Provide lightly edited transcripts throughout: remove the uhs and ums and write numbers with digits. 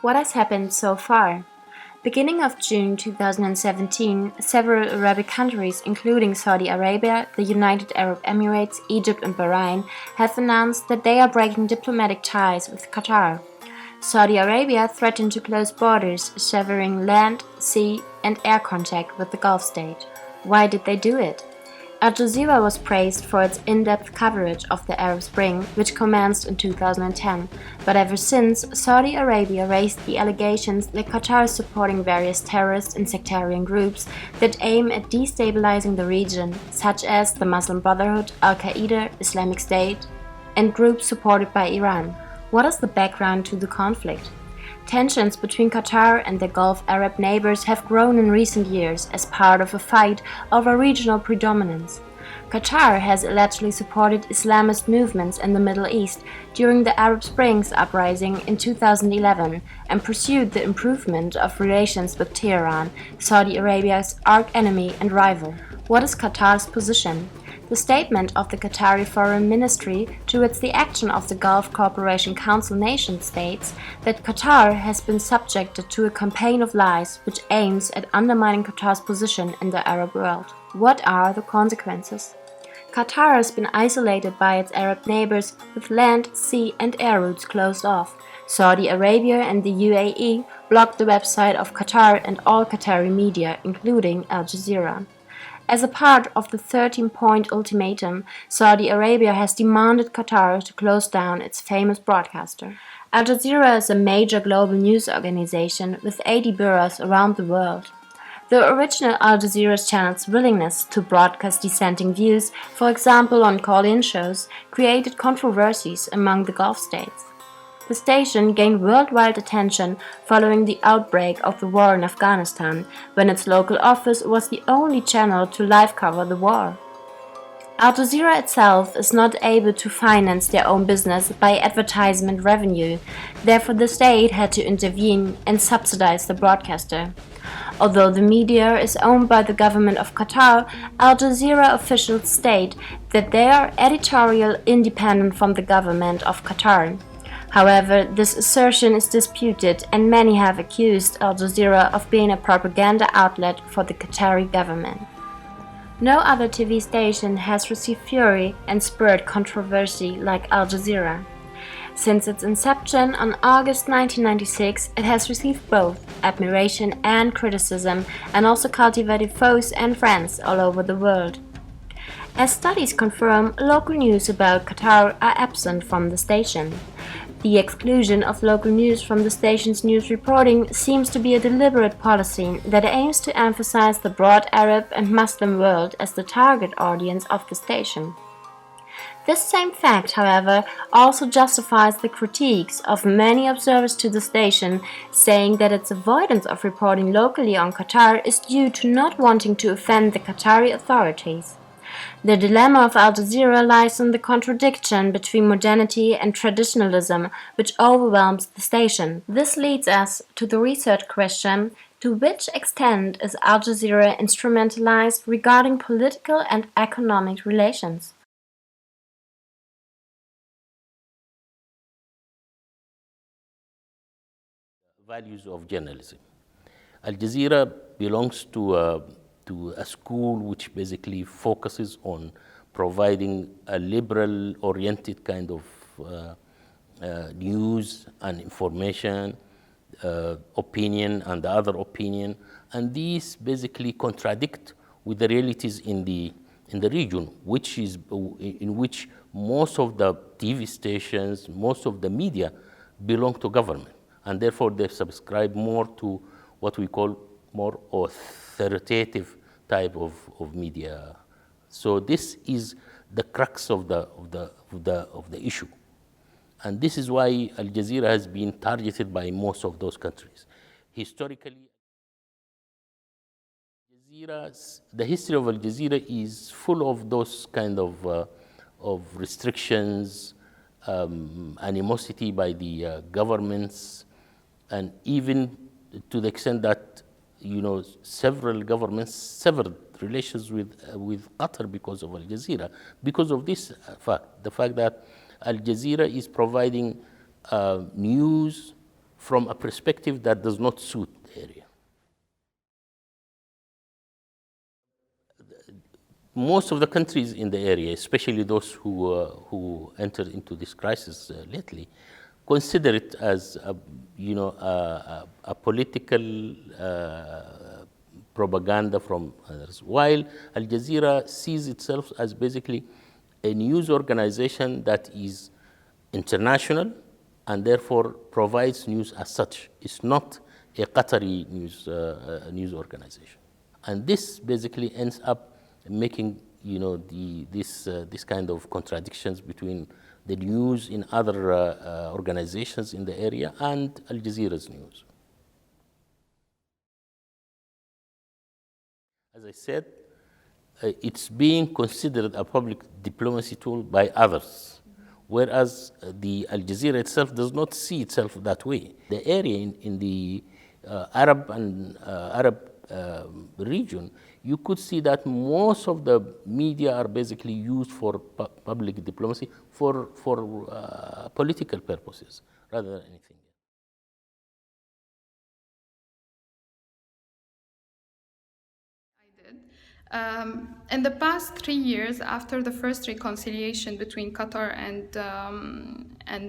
What has happened so far? Beginning of June 2017, several Arabic countries, including Saudi Arabia, the United Arab Emirates, Egypt and Bahrain, have announced that they are breaking diplomatic ties with Qatar. Saudi Arabia threatened to close borders, severing land, sea and air contact with the Gulf state. Why did they do it? Al-Jazeera was praised for its in-depth coverage of the Arab Spring, which commenced in 2010, but ever since, Saudi Arabia raised the allegations that Qatar is supporting various terrorist and sectarian groups that aim at destabilizing the region, such as the Muslim Brotherhood, Al-Qaeda, Islamic State, and groups supported by Iran. What is the background to the conflict? Tensions between Qatar and their Gulf Arab neighbors have grown in recent years as part of a fight over regional predominance. Qatar has allegedly supported Islamist movements in the Middle East during the Arab Springs uprising in 2011 and pursued the improvement of relations with Tehran, Saudi Arabia's arch-enemy and rival. What is Qatar's position? The statement of the Qatari Foreign Ministry towards the action of the Gulf Cooperation Council nation states that Qatar has been subjected to a campaign of lies which aims at undermining Qatar's position in the Arab world. What are the consequences? Qatar has been isolated by its Arab neighbors with land, sea and air routes closed off. Saudi Arabia and the UAE blocked the website of Qatar and all Qatari media, including Al-Jazeera. As a part of the 13-point ultimatum, Saudi Arabia has demanded Qatar to close down its famous broadcaster. Al Jazeera is a major global news organization with 80 bureaus around the world. The original Al Jazeera channel's willingness to broadcast dissenting views, for example on call-in shows, created controversies among the Gulf states. The station gained worldwide attention following the outbreak of the war in Afghanistan, when its local office was the only channel to live cover the war. Al Jazeera itself is not able to finance their own business by advertisement revenue, therefore the state had to intervene and subsidize the broadcaster. Although the media is owned by the government of Qatar, Al Jazeera officials state that they are editorial independent from the government of Qatar. However, this assertion is disputed and many have accused Al Jazeera of being a propaganda outlet for the Qatari government. No other TV station has received fury and spurred controversy like Al Jazeera. Since its inception on August 1996, it has received both admiration and criticism and also cultivated foes and friends all over the world. As studies confirm, local news about Qatar are absent from the station. The exclusion of local news from the station's news reporting seems to be a deliberate policy that aims to emphasize the broad Arab and Muslim world as the target audience of the station. This same fact, however, also justifies the critiques of many observers to the station, saying that its avoidance of reporting locally on Qatar is due to not wanting to offend the Qatari authorities. The dilemma of Al Jazeera lies in the contradiction between modernity and traditionalism, which overwhelms the station. This leads us to the research question: to which extent is Al Jazeera instrumentalized regarding political and economic relations? Values of journalism. Al Jazeera belongs to a school which basically focuses on providing a liberal-oriented kind of news and information, opinion and the other opinion, and these basically contradict with the realities in the region, in which most of the TV stations, most of the media belong to government, and therefore they subscribe more to what we call more authoritative type of media. So this is the crux of the issue, and this is why Al Jazeera has been targeted by most of those countries. Historically, the history of Al Jazeera is full of those kind of restrictions, animosity by the governments, and even to the extent that several governments severed relations with Qatar because of Al Jazeera, because of this fact, the fact that Al Jazeera is providing news from a perspective that does not suit the area. Most of the countries in the area, especially those who entered into this crisis lately, consider it as a political propaganda from others, while Al Jazeera sees itself as basically a news organization that is international and therefore provides news as such. It's not a Qatari news organization. And this basically ends up making this kind of contradictions between the news in other organizations in the area and Al Jazeera's news. As I said, it's being considered a public diplomacy tool by others, whereas the Al Jazeera itself does not see itself that way. The area in the Arab region, you could see that most of the media are basically used for public diplomacy for political purposes rather than anything. In the past 3 years, after the first reconciliation between Qatar and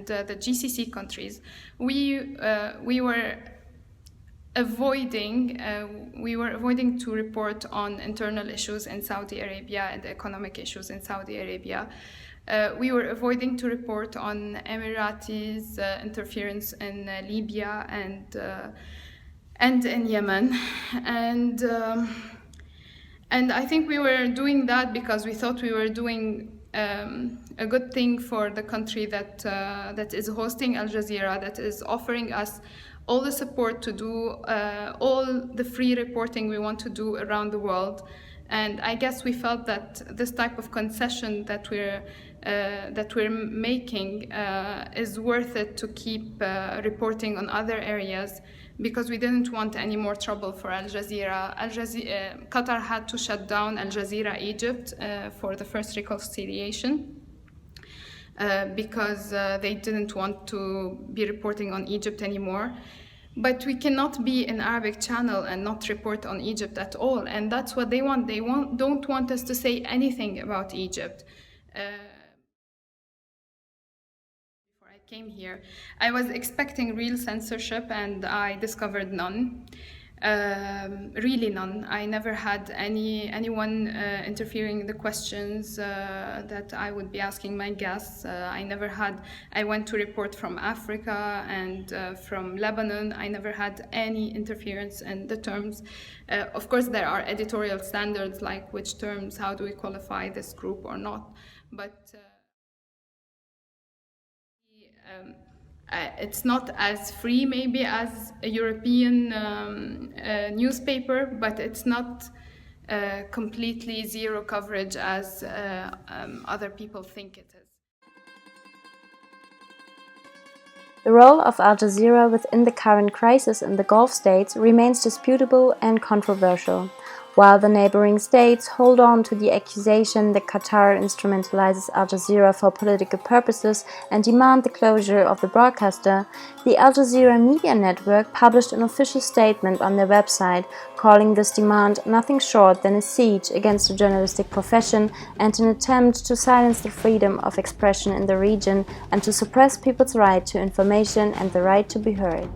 the GCC countries, we were avoiding to report on internal issues in Saudi Arabia and economic issues in Saudi Arabia. We were avoiding to report on Emiratis' interference in Libya and in Yemen, and I think we were doing that because we thought we were doing a good thing for the country that is hosting Al Jazeera, that is offering us all the support to do all the free reporting we want to do around the world. And I guess we felt that this type of concession that we're making is worth it to keep reporting on other areas, because we didn't want any more trouble for Al Jazeera. Qatar had to shut down Al Jazeera Egypt for the first reconciliation because they didn't want to be reporting on Egypt anymore. But we cannot be an Arabic channel and not report on Egypt at all, and that's what they want. They don't want us to say anything about Egypt. Came here, I was expecting real censorship, and I discovered none. Really none. I never had anyone interfering in the questions that I would be asking my guests. I went to report from Africa and from Lebanon. I never had any interference in the terms. Of course, there are editorial standards, like which terms, how do we qualify this group or not, but it's not as free maybe as a European newspaper, but it's not completely zero coverage as other people think it is. The role of Al Jazeera within the current crisis in the Gulf states remains disputable and controversial. While the neighboring states hold on to the accusation that Qatar instrumentalizes Al Jazeera for political purposes and demand the closure of the broadcaster, the Al Jazeera Media Network published an official statement on their website calling this demand nothing short than a siege against the journalistic profession and an attempt to silence the freedom of expression in the region and to suppress people's right to information and the right to be heard.